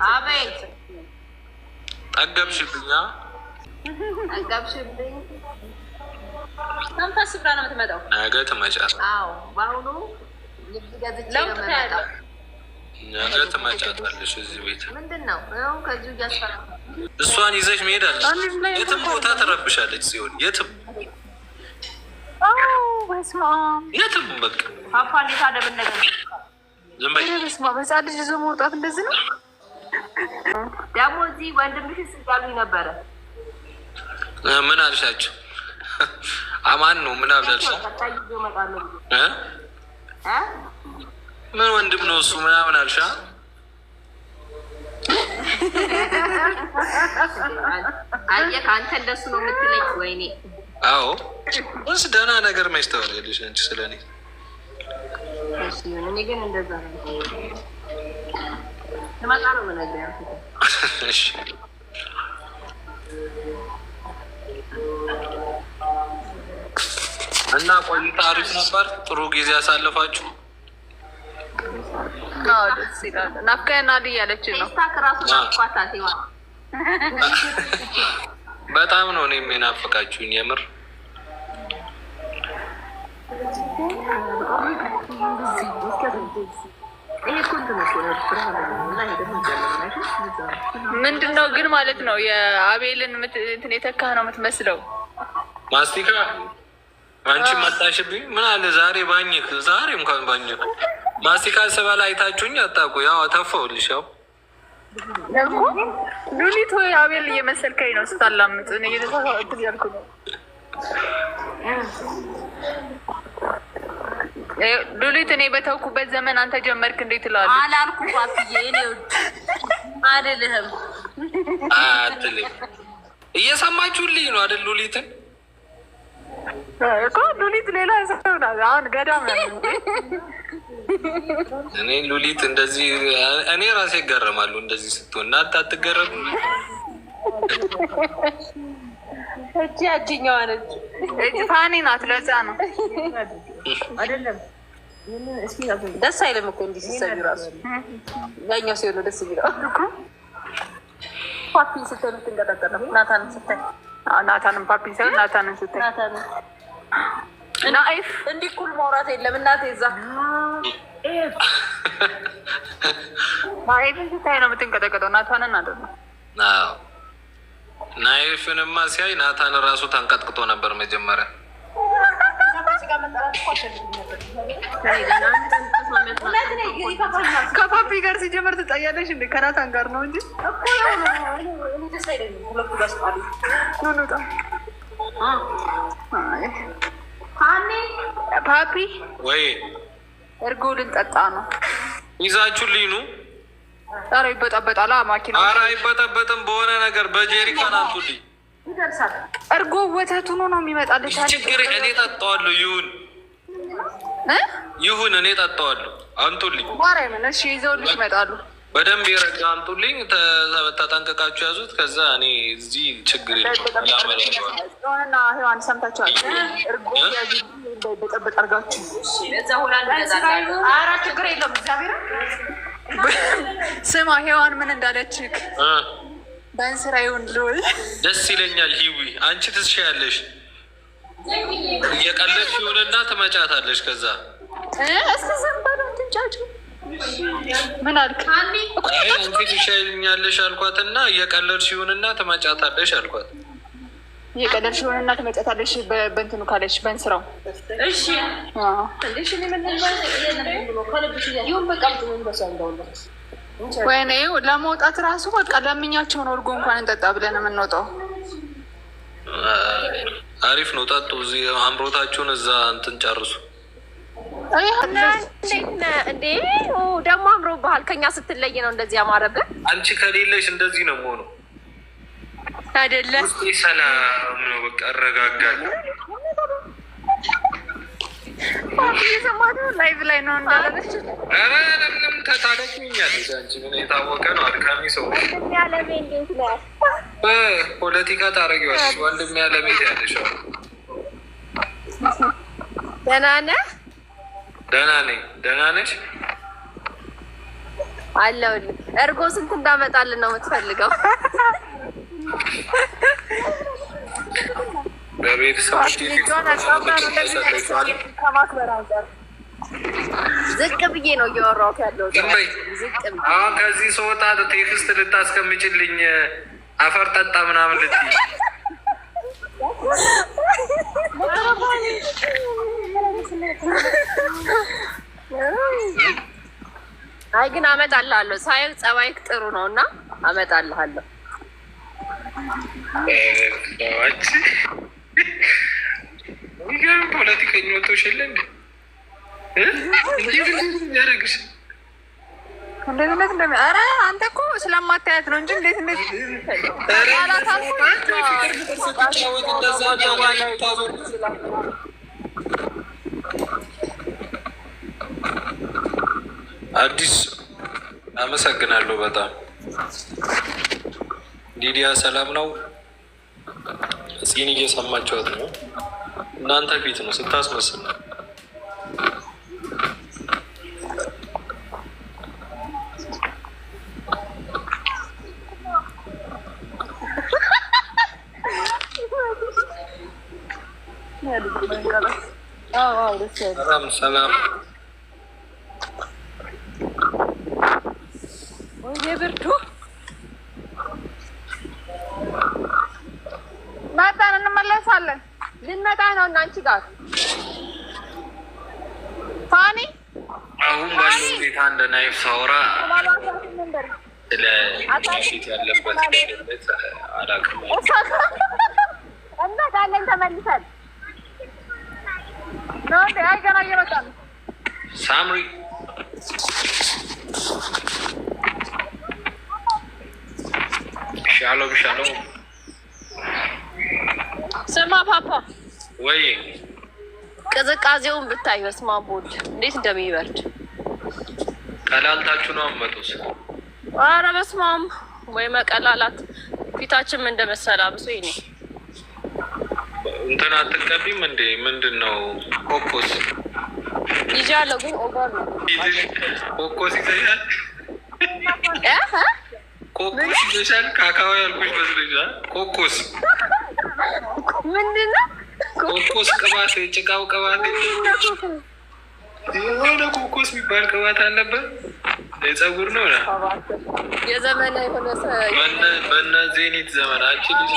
አቤት ጠገብሽብኛ ጠገብሽብኝ። አንተስ ብራ ነው የምትመጣው? ነገ ትመጫለሽ። አዎ በአሁኑ ልብስ ገዝቼ ነው የምመጣው። ነገ ትመጫለሽ። እዚህ ቤት ምንድን ነው ያው ከዚሁ እያስፈራ እሷን ይዘሽ መሄድ አለ። የትም ቦታ ትረብሻለች ሲሆን የትም የትም በቃ ፓፓ እንዴት አደብ ነገር ዝም በይ። በስመ አብ ህፃን ልጅ ይዞ መውጣት እንደዚህ ነው። ደግሞ እዚህ ወንድምሽ ስልጣሉኝ ነበረ። ምን አልሻቸው? አማን ነው ምን አልሻቸው? ምን ወንድም ነው እሱ ምናምን አልሻ? አየህ አንተ እንደሱ ነው የምትለኝ? ወይኔ አዎ ወስ ደህና ነገር መች ታወሪያለሽ አንቺ ስለኔ? እሺ እኔ ግን እንደዛ ነው ተማጣ ነው ነገር። እሺ እና ቆይታ አሪፍ ነበር? ጥሩ ጊዜ አሳለፋችሁ? አዎ ደስ ይላል። ናፍቀኸናል እያለች ነው። ስታክራሱ ናፍቋታት ይዋል በጣም ነው እኔ የምናፍቃችሁኝ የምር። ምንድነው ግን ማለት ነው የአቤልን እንትን የተካህ ነው የምትመስለው። ማስቲካ አንቺ መጣሽብኝ። ምን አለ ዛሬ ባኝክ፣ ዛሬ እንኳን ባኝክ ማስቲካ ስበላ አይታችሁኝ አታውቁ። ያው ተፈውልሽ ያው ሉሊት ወይ አቤል እየመሰልከኝ ነው ስታላምጥ። እኔ እየተሳሳትኩ ያልኩ ነው። ሉሊት እኔ በተውኩበት ዘመን አንተ ጀመርክ እንዴት ትላለህ? አላልኩም ፓፒዬ እኔ አይደለህም አትልም። እየሰማችሁልኝ ነው አይደል? ሉሊትን እኮ ሉሊት ሌላ ሰው ናት። አሁን ገዳም ነው እኔ ሉሊት እንደዚህ እኔ ራሴ እገረማለሁ እንደዚህ ስትሆን። እናንተ አትገረሙ? እቺ ያቺኛዋ ነች። እቺ ፋኒ ናት። ለዛ ነው አይደለም። ደስ አይልም እኮ እንዲህ ሲሰሩ ራሱ ያኛው ሲሆን ደስ ይላል እኮ። ፓፒን ስትል ትንቀጠቀጠ። ናታንን ስታይ ናታንን ፓፒን ሳይሆን ናታንን ስታይ ናይፍ እንዲህ ኩል ማውራት የለም እናቴ። እዛ ናይፍን ስታይ ነው የምትንቀጠቀጠው። ናታንን አይደለም። አዎ ናይፍንማ ሲያይ ናታን ራሱ ተንቀጥቅጦ ነበር መጀመሪያ። ከፓፒ ጋር ሲጀመር ትጣያለሽ እንዴ? ከናታን ጋር ነው እንጂ ፓፒ ወይ እርጎ ልንጠጣ ነው። ይዛችሁልኝ ኑ። ኧረ ይበጣበጣል ማኪና። ኧረ አይበጠበጥም። በሆነ ነገር በጄሪካን አምጡልኝ። እርጎ ወተቱ ነው የሚመጣልሽ። ችግር እኔ ጠጣዋለሁ። ይሁን እኔ ጠጣዋለሁ። አምጡልኝ። ማርያምን እሺ ይዘውልሽ ይመጣሉ። በደንብ የረጋ አምጡልኝ። ተጠንቀቃችሁ ያዙት። ከዛ እኔ እዚህ ችግር የለውና ሔዋን ሰምታችኋል። እርጎ እንዳይበጠበጥ አድርጋችሁ ኧረ ችግር የለውም። እግዚአብሔር ስማ ሔዋን ምን እንዳለችክ በእንስራ ይሁን ልል ደስ ይለኛል። ሂዊ አንቺ ትስሻያለሽ። እየቀለድሽ ይሁንና ትመጫታለሽ። ከዛ እስቲ ዝም በለው ትንጫጩ። ምን አልክ? አንቺ ትሻይኛለሽ አልኳትና እየቀለድሽ ይሁንና ትመጫታለሽ አልኳት። እየቀለድሽ ይሁንና ትመጫታለሽ በእንትኑ ካለሽ በእንስራው። እሺ ወይኔ ለመውጣት ራሱ በቃ ለምኛቸውን እርጎ እንኳን እንጠጣ ብለን የምንወጣው። አሪፍ ነው። ጠጡ። እዚህ አምሮታችሁን እዛ እንትን ጨርሱ። እንዴ ደግሞ አምሮ ባህል ከኛ ስትለይ ነው እንደዚህ ያማረብን። አንቺ ከሌለሽ እንደዚህ ነው የምሆነው አይደለ? ሰላም ነው በቃ እረጋጋለሁ። እየሰማት ላይቭ ላይ ነው እንዳለች። ኧረ ለምንም ተታለቅኛለች። አንቺ ምን የታወቀ ነው። አድካሚ ሰው ያለሜ እንዴት ነው? ፖለቲካ ታረጊዋለሽ። ወንድም ያለሜት ያለሽ ደህና ነህ? ደህና ነኝ። ደህና ነሽ? አለሁልህ። እርጎ ስንት እንዳመጣልን ነው የምትፈልገው? ዝቅ ብዬ ነው እያወራሁት ያለው። አሁን ከዚህ ስወጣ ቴክስት ልታስቀምጭልኝ አፈር ጠጣ ምናምን ልትይ አይ ግን አመጣልሃለሁ። ሳይል ጸባይክ ጥሩ ነው እና አመጣልሃለሁ። ፖለቲከኞቶች የለ እንዴ ያደረግሽ? እንዴት ኧረ አንተ እኮ ስለማታያት ነው እንጂ እንዴት አዲስ አመሰግናለሁ በጣም ሊዲያ ሰላም ነው። እዚህን እየሰማችኋት ነው። እናንተ ፊት ነው ስታስመስል ነው። ሰላም ሰላም ብርዱ መጣን፣ እንመለሳለን። ልንመጣ ነው እና አንቺ ጋር ፋኒ አሁን ባለው ሁኔታ እንደ ናይፍ ሳውራ ስለ ፊት ያለበት ሌለት አላውቅም። እንመጣለን ተመልሰን ነው እንዴ? አይ ገና እየመጣን ሳምሪ ሻሎም ሻሎም። ስማ ፓፓ ወይ ቅዝቃዜውን ብታይ በስመ አብ ወልድ እንዴት እንደሚበርድ ቀላልታችሁ ነው አመጡት። ኧረ በስመ አብ ወይ መቀላላት ፊታችን እንደመሰለ አብሶ ይኔ እንትን አትቀቢም እንዴ? ምንድን ነው ኮኮስ ይዣለሁ ግን ኦቨር ነው። ኮኮስ ይዘሻል? ኮኮስ ይዘሻል? ካካዎ ያልኩሽ መስሎሻል? ኮኮስ ምንድን ነው? ኮኮስ ቅባት፣ የጭቃው ቅባት የሆነ ኮኮስ የሚባል ቅባት አለበት። የፀጉር ነው የዘመን የሆነ በነ ዜኒት ዘመን አንቺ ልጅ